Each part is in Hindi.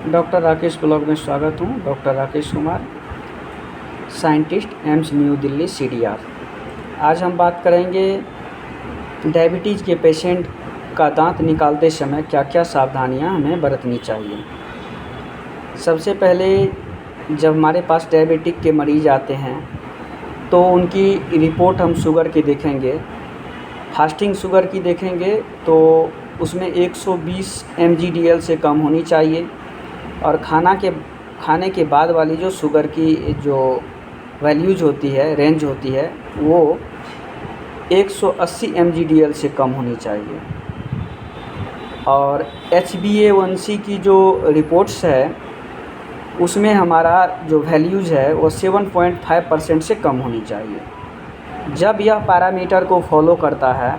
डॉक्टर राकेश ब्लॉग में स्वागत हूँ। Doctor Rakesh Kumar, scientist, AIIMS new Delhi CDR। आज हम बात करेंगे डायबिटीज़ के पेशेंट का दांत निकालते समय क्या क्या सावधानियां हमें बरतनी चाहिए। सबसे पहले जब हमारे पास डायबिटिक के मरीज़ आते हैं तो उनकी रिपोर्ट हम शुगर की देखेंगे। फास्टिंग शुगर की देखेंगे तो उसमें 120 mg/dl से कम होनी चाहिए, और खाने के बाद वाली जो शुगर की जो वैल्यूज होती है, रेंज होती है, वो 180 mg/dl से कम होनी चाहिए। और HbA1c की जो रिपोर्ट्स है उसमें हमारा जो वैल्यूज है वो 7.5% से कम होनी चाहिए। जब यह पैरामीटर को फॉलो करता है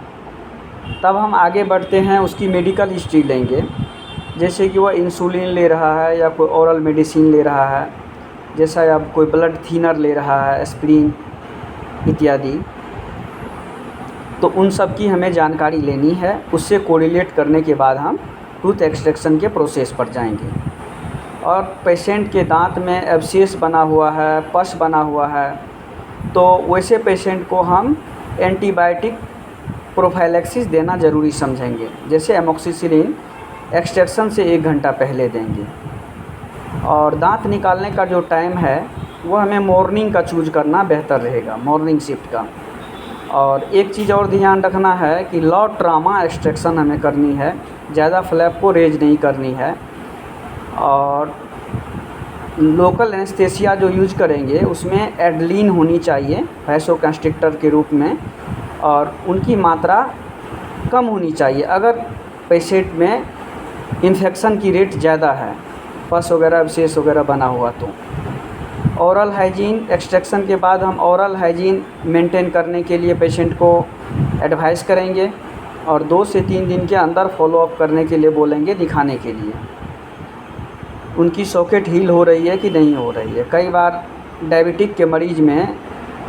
तब हम आगे बढ़ते हैं, उसकी मेडिकल हिस्ट्री लेंगे, जैसे कि वह इंसुलिन ले रहा है या कोई ओरल मेडिसिन ले रहा है, जैसा या कोई ब्लड थिनर ले रहा है, एस्पिरिन इत्यादि। तो उन सब की हमें जानकारी लेनी है। उससे कोरिलेट करने के बाद हम टूथ एक्सट्रैक्शन के प्रोसेस पर जाएंगे। और पेशेंट के दांत में एब्सेस बना हुआ है, पस बना हुआ है, तो वैसे पेशेंट को हम एंटीबायोटिक प्रोफाइलैक्सिस देना ज़रूरी समझेंगे। जैसे एमोक्सिसिलिन एक्सट्रैक्शन से 1 घंटा पहले देंगे। और दांत निकालने का जो टाइम है वो हमें मॉर्निंग का चूज़ करना बेहतर रहेगा, मॉर्निंग शिफ्ट का। और एक चीज़ और ध्यान रखना है कि लो ट्रामा एक्सट्रैक्शन हमें करनी है, ज़्यादा फ्लैप को रेज नहीं करनी है। और लोकल एनेस्थेसिया जो यूज करेंगे उसमें एड्रीनलिन होनी चाहिए वैसोकंस्ट्रिक्टर के रूप में, और उनकी मात्रा कम होनी चाहिए अगर पेशेंट में इन्फेक्शन की रेट ज़्यादा है, पस वगैरह अवशेष वगैरह बना हुआ। तो ओरल हाइजीन, एक्सट्रैक्शन के बाद हम ओरल हाइजीन मेंटेन करने के लिए पेशेंट को एडवाइस करेंगे, और 2 से 3 दिन के अंदर फॉलो अप करने के लिए बोलेंगे, दिखाने के लिए उनकी सॉकेट हील हो रही है कि नहीं हो रही है। कई बार डायबिटिक के मरीज़ में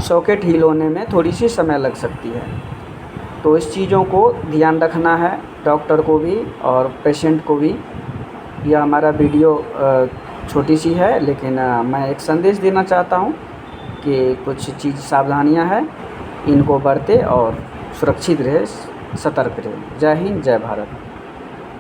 सॉकेट हील होने में थोड़ी सी समय लग सकती है। तो इस चीज़ों को ध्यान रखना है, डॉक्टर को भी और पेशेंट को भी। यह हमारा वीडियो छोटी सी है, लेकिन मैं एक संदेश देना चाहता हूँ कि कुछ चीज़ सावधानियाँ हैं, इनको बरते और सुरक्षित रहे, सतर्क रहे। जय हिंद, जय भारत।